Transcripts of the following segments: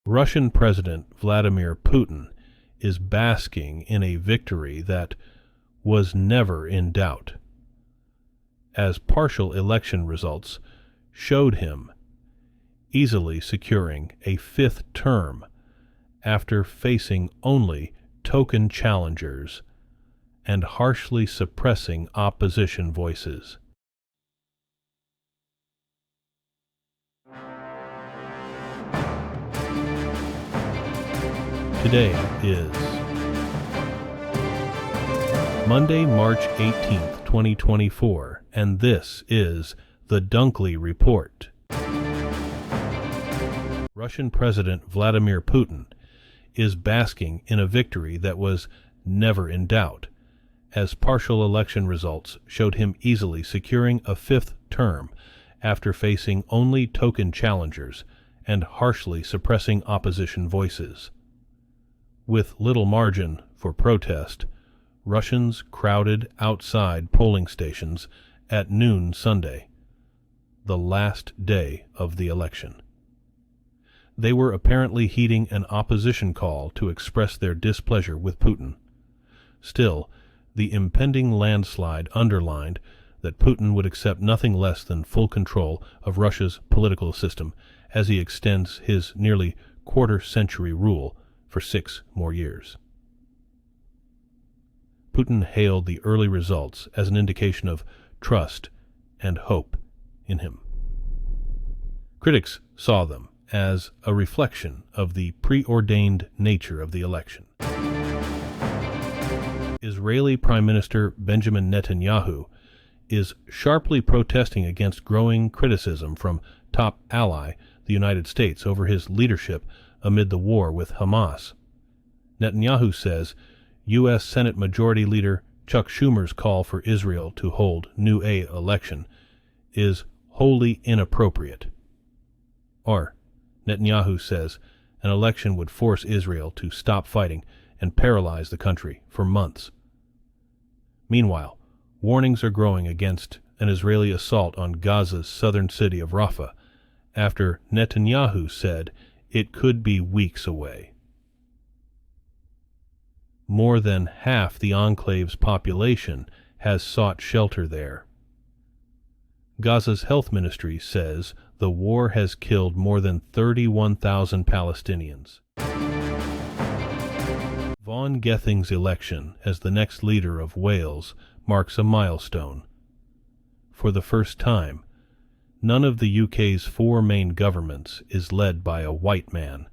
Russian President Vladimir Putin is basking in a victory that was never in doubt, as partial election results showed him easily securing a fifth term after facing only token challengers and harshly suppressing opposition voices. Today is Monday, March 18th, 2024, and this is the Dunkley Report. Russian President Vladimir Putin is basking in a victory that was never in doubt, as partial election results showed him easily securing a fifth term after facing only token challengers and harshly suppressing opposition voices. With little margin for protest, Russians crowded outside polling stations at noon Sunday, the last day of the election. They were apparently heeding an opposition call to express their displeasure with Putin. Still, the impending landslide underlined that Putin would accept nothing less than full control of Russia's political system as he extends his nearly quarter-century rule for 6 more years. Putin hailed the early results as an indication of trust and hope in him. Critics saw them as a reflection of the preordained nature of the election. Israeli Prime Minister Benjamin Netanyahu is sharply protesting against growing criticism from top ally, the United States, over his leadership amid the war with Hamas. Netanyahu says U.S. Senate Majority Leader Chuck Schumer's call for Israel to hold new election is wholly inappropriate. Or, Netanyahu says an election would force Israel to stop fighting and paralyze the country for months. Meanwhile, warnings are growing against an Israeli assault on Gaza's southern city of Rafah after Netanyahu said it could be weeks away. More than half the enclave's population has sought shelter there. Gaza's health ministry says the war has killed more than 31,000 Palestinians. Vaughan Gething's election as the next leader of Wales marks a milestone. For the first time, none of the UK's 4 main governments is led by a white man.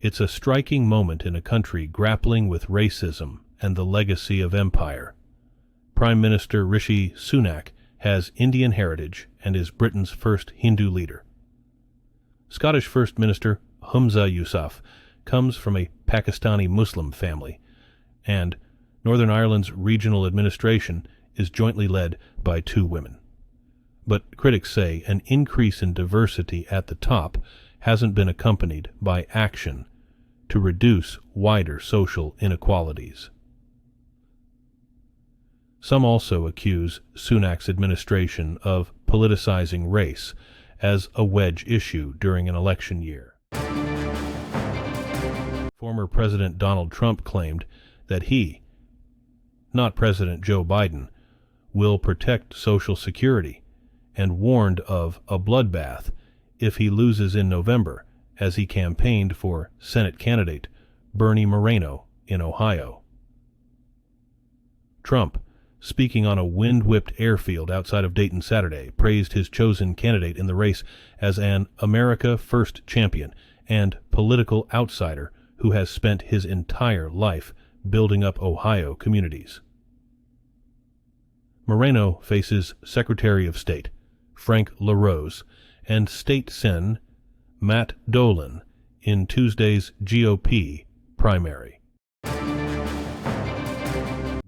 It's a striking moment in a country grappling with racism and the legacy of empire. Prime Minister Rishi Sunak has Indian heritage and is Britain's first Hindu leader. Scottish First Minister Humza Yousaf comes from a Pakistani Muslim family, and Northern Ireland's regional administration is jointly led by 2 women. But critics say an increase in diversity at the top hasn't been accompanied by action to reduce wider social inequalities. Some also accuse Sunak's administration of politicizing race as a wedge issue during an election year. Former President Donald Trump claimed that he, not President Joe Biden, will protect Social Security, and warned of a bloodbath if he loses in November, as he campaigned for Senate candidate Bernie Moreno in Ohio. Trump, speaking on a wind-whipped airfield outside of Dayton Saturday, praised his chosen candidate in the race as an America First champion and political outsider who has spent his entire life building up Ohio communities. Moreno faces Secretary of State Frank LaRose and State Sen Matt Dolan in Tuesday's GOP primary.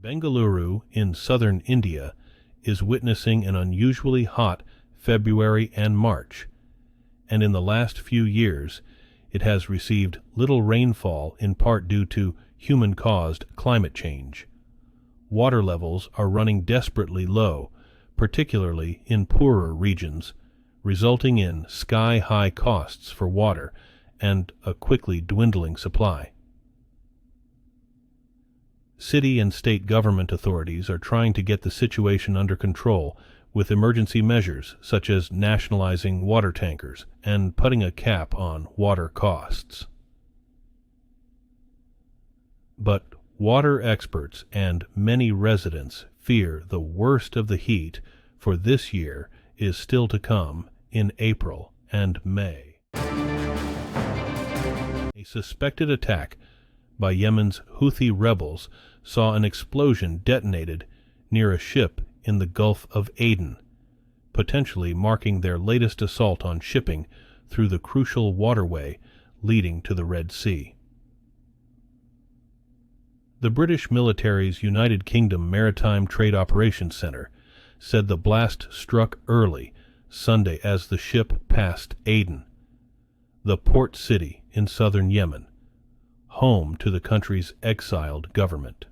Bengaluru in southern India is witnessing an unusually hot February and March, and in the last few years it has received little rainfall in part due to human-caused climate change. Water levels are running desperately low, particularly in poorer regions, resulting in sky-high costs for water and a quickly dwindling supply. City and state government authorities are trying to get the situation under control with emergency measures such as nationalizing water tankers and putting a cap on water costs. But water experts and many residents fear the worst of the heat for this year is still to come in April and May. A suspected attack by Yemen's Houthi rebels saw an explosion detonated near a ship in the Gulf of Aden, potentially marking their latest assault on shipping through the crucial waterway leading to the Red Sea. The British military's United Kingdom Maritime Trade Operations Center said the blast struck early Sunday as the ship passed Aden, the port city in southern Yemen, home to the country's exiled government.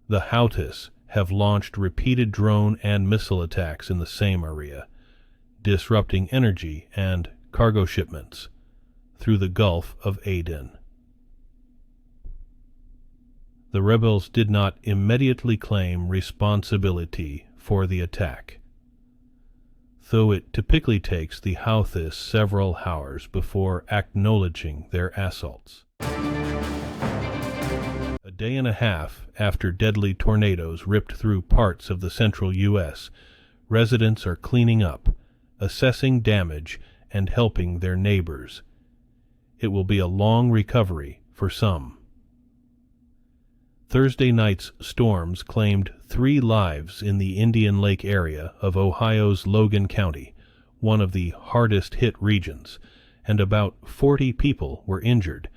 The Houthis have launched repeated drone and missile attacks in the same area, disrupting energy and cargo shipments through the Gulf of Aden. The rebels did not immediately claim responsibility for the attack, though it typically takes the Houthis several hours before acknowledging their assaults. A day and a half after deadly tornadoes ripped through parts of the central U.S., residents are cleaning up, assessing damage, and helping their neighbors. It will be a long recovery for some. Thursday night's storms claimed 3 lives in the Indian Lake area of Ohio's Logan County, one of the hardest-hit regions, and about 40 people were injured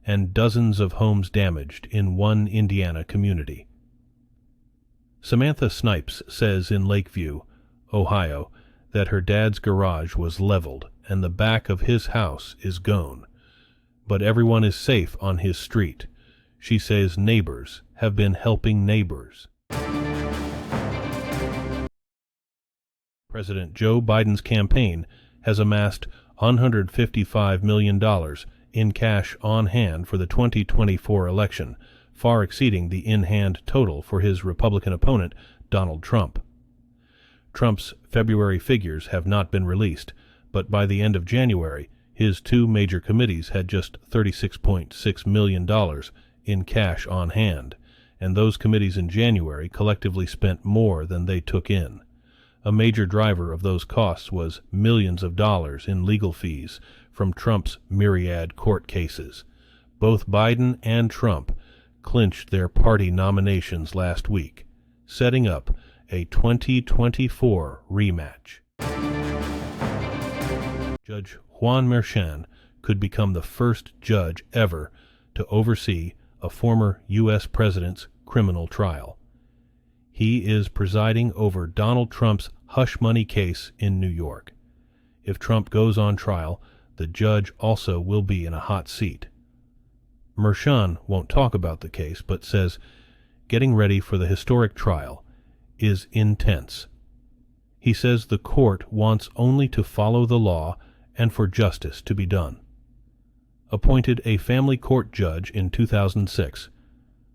and dozens of homes damaged in one Indiana community. Samantha Snipes says in Lakeview, Ohio, that her dad's garage was leveled and the back of his house is gone. But everyone is safe on his street. She says neighbors have been helping neighbors. President Joe Biden's campaign has amassed $155 million in cash on hand for the 2024 election, far exceeding the in-hand total for his Republican opponent, Donald Trump. Trump's February figures have not been released, but by the end of January, his 2 major committees had just $36.6 million in cash on hand, and those committees in January collectively spent more than they took in. A major driver of those costs was millions of dollars in legal fees from Trump's myriad court cases. Both Biden and Trump clinched their party nominations last week, setting up a 2024 rematch. Judge Juan Merchan could become the first judge ever to oversee a former U.S. president's criminal trial. He is presiding over Donald Trump's hush money case in New York. If Trump goes on trial, the judge also will be in a hot seat. Merchan won't talk about the case, but says getting ready for the historic trial is intense. He says the court wants only to follow the law and for justice to be done. Appointed a family court judge in 2006,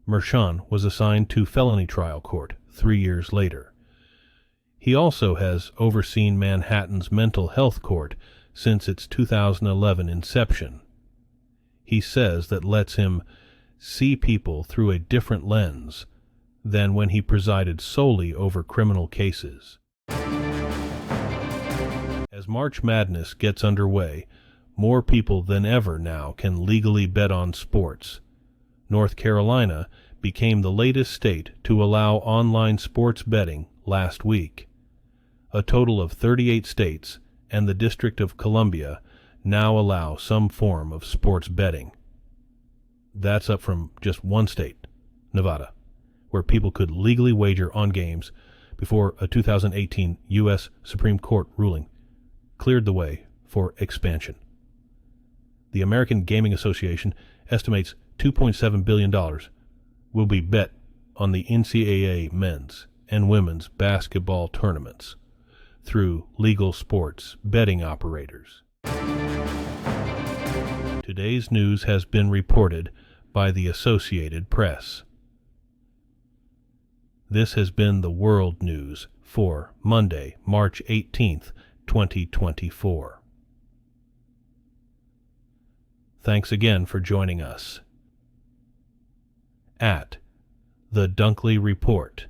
Merchan was assigned to felony trial court 3 years later. He also has overseen Manhattan's mental health court since its 2011 inception. He says that lets him see people through a different lens than when he presided solely over criminal cases. As March Madness gets underway, more people than ever now can legally bet on sports. North Carolina became the latest state to allow online sports betting last week. A total of 38 states and the District of Columbia now allow some form of sports betting. That's up from just one state, Nevada, where people could legally wager on games before a 2018 U.S. Supreme Court ruling cleared the way for expansion. The American Gaming Association estimates $2.7 billion will be bet on the NCAA men's and women's basketball tournaments through legal sports betting operators. Today's news has been reported by the Associated Press. This has been the World News for Monday, March 18th, 2024. Thanks again for joining us. At The Dunkley Report